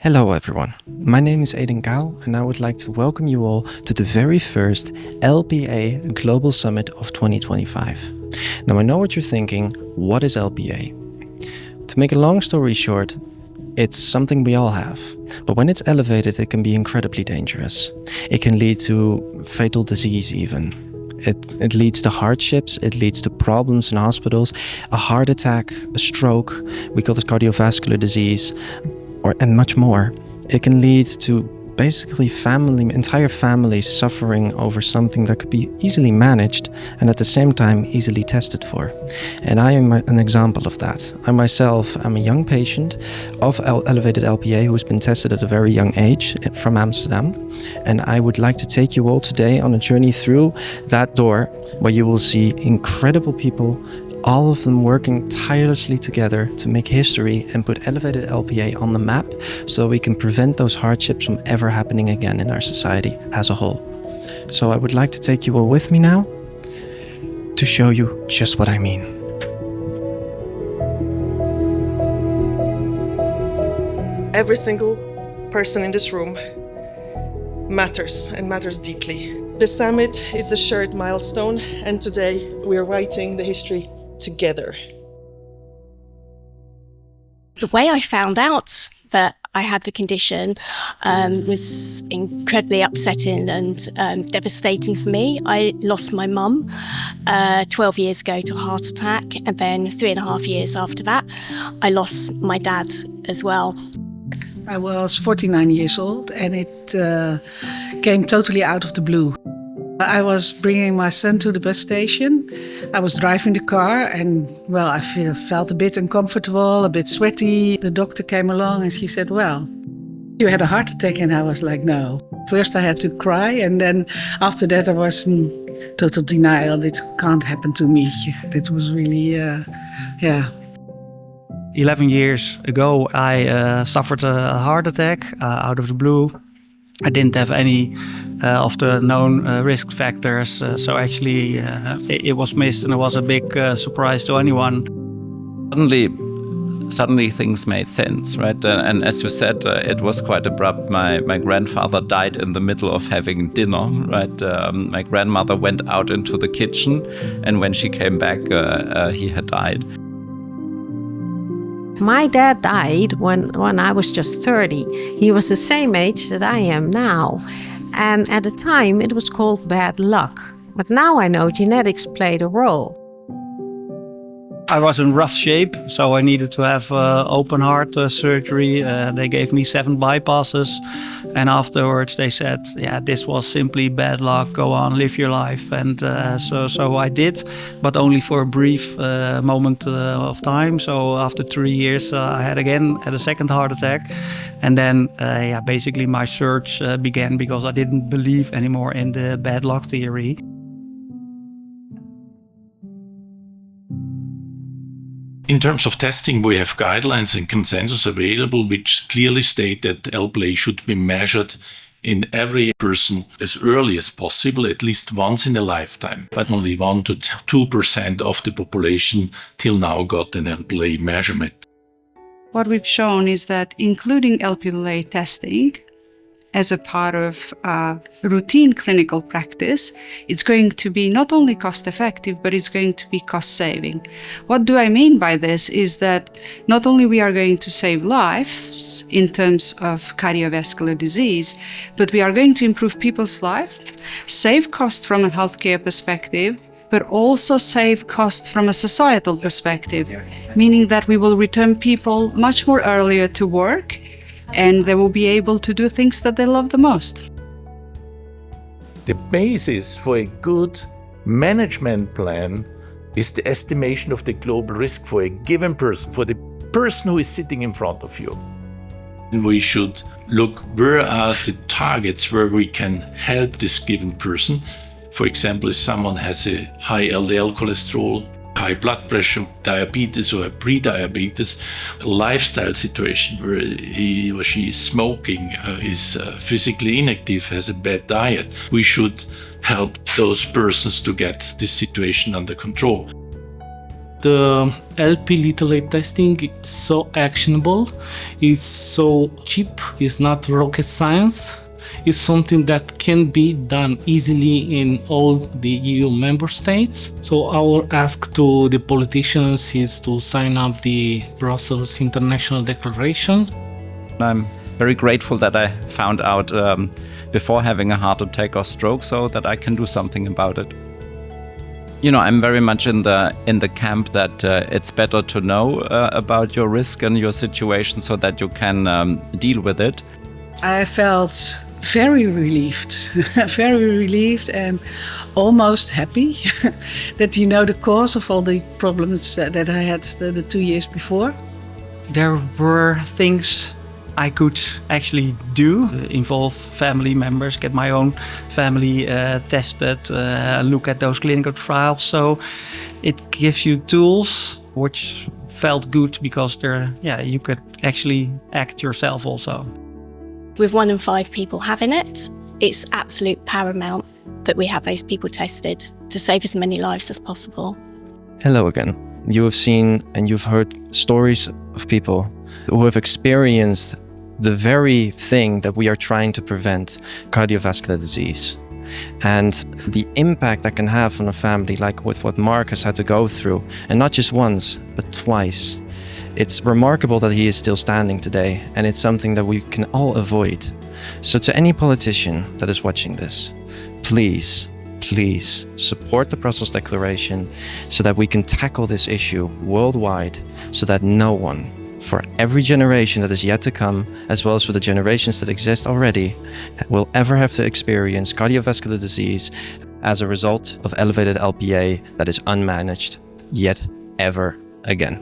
Hello everyone, my name is Aiden Gao and I would like to welcome you all to the very first LPA Global Summit of 2025. Now I know what you're thinking, what is LPA? To make a long story short, it's something we all have, but when it's elevated it can be incredibly dangerous. It can lead to fatal disease even. It leads to hardships, it leads to problems in hospitals, a heart attack, a stroke, we call this cardiovascular disease, and much more. It can lead to basically entire families suffering over something that could be easily managed and at the same time easily tested for. And I am an example of that. I myself am a young patient of elevated LPA who's been tested at a very young age from Amsterdam. And I would like to take you all today on a journey through that door where you will see incredible people, all of them working tirelessly together to make history and put elevated LPA on the map so we can prevent those hardships from ever happening again in our society as a whole. So I would like to take you all with me now to show you just what I mean. Every single person in this room matters and matters deeply. The summit is a shared milestone, and today we are writing the history together. The way I found out that I had the condition was incredibly upsetting and devastating for me. I lost my mum 12 years ago to a heart attack, and then 3.5 years after that, I lost my dad as well. I was 49 years old and it came totally out of the blue. I was bringing my son to the bus station. I was driving the car and, well, I felt a bit uncomfortable, a bit sweaty. The doctor came along and she said, well, you had a heart attack. And I was like, no. First I had to cry and then after that I was in total denial. It can't happen to me. It was really, 11 years ago, I suffered a heart attack out of the blue. I didn't have any of the known risk factors, so actually it was missed, and it was a big surprise to anyone. Suddenly things made sense, right? And as you said, it was quite abrupt. My grandfather died in the middle of having dinner, right? My grandmother went out into the kitchen, and when she came back, he had died. My dad died when I was just 30. He was the same age that I am now. And at the time, it was called bad luck. But now I know genetics played a role. I was in rough shape, so I needed to have open heart surgery. They gave me 7 bypasses. And afterwards they said, yeah, this was simply bad luck, go on, live your life. And so I did, but only for a brief moment of time. So after 3 years, I had a second heart attack. And then basically my search began because I didn't believe anymore in the bad luck theory. In terms of testing, we have guidelines and consensus available which clearly state that LPA should be measured in every person as early as possible, at least once in a lifetime. But only 1 to 2% of the population till now got an LPA measurement. What we've shown is that including LPA testing as a part of routine clinical practice, it's going to be not only cost effective, but it's going to be cost saving. What do I mean by this is that not only we are going to save lives in terms of cardiovascular disease, but we are going to improve people's life, save costs from a healthcare perspective, but also save costs from a societal perspective, meaning that we will return people much more earlier to work, and they will be able to do things that they love the most. The basis for a good management plan is the estimation of the global risk for a given person, for the person who is sitting in front of you. We should look where are the targets where we can help this given person. For example, if someone has a high LDL cholesterol, high blood pressure, diabetes or pre-diabetes, a lifestyle situation where he or she is smoking, is physically inactive, has a bad diet, we should help those persons to get this situation under control. the Lp(a) testing is so actionable, it's so cheap, it's not rocket science. It's something that can be done easily in all the EU member states. So our ask to the politicians is to sign up the Brussels International Declaration. I'm very grateful that I found out before having a heart attack or stroke, so that I can do something about it. You know, I'm very much in the camp that it's better to know about your risk and your situation so that you can deal with it. I felt very relieved and almost happy that you know the cause of all the problems that I had the 2 years before. There were things I could actually do, involve family members, get my own family tested, look at those clinical trials. So it gives you tools which felt good because you could actually act yourself also. With 1 in 5 people having it, it's absolute paramount that we have those people tested to save as many lives as possible. Hello again. You have seen and you've heard stories of people who have experienced the very thing that we are trying to prevent, cardiovascular disease. And the impact that can have on a family, like with what Mark has had to go through, and not just once, but twice. It's remarkable that he is still standing today, and it's something that we can all avoid. So to any politician that is watching this, please support the Brussels Declaration so that we can tackle this issue worldwide, so that no one, for every generation that is yet to come, as well as for the generations that exist already, will ever have to experience cardiovascular disease as a result of elevated LPA that is unmanaged yet ever again.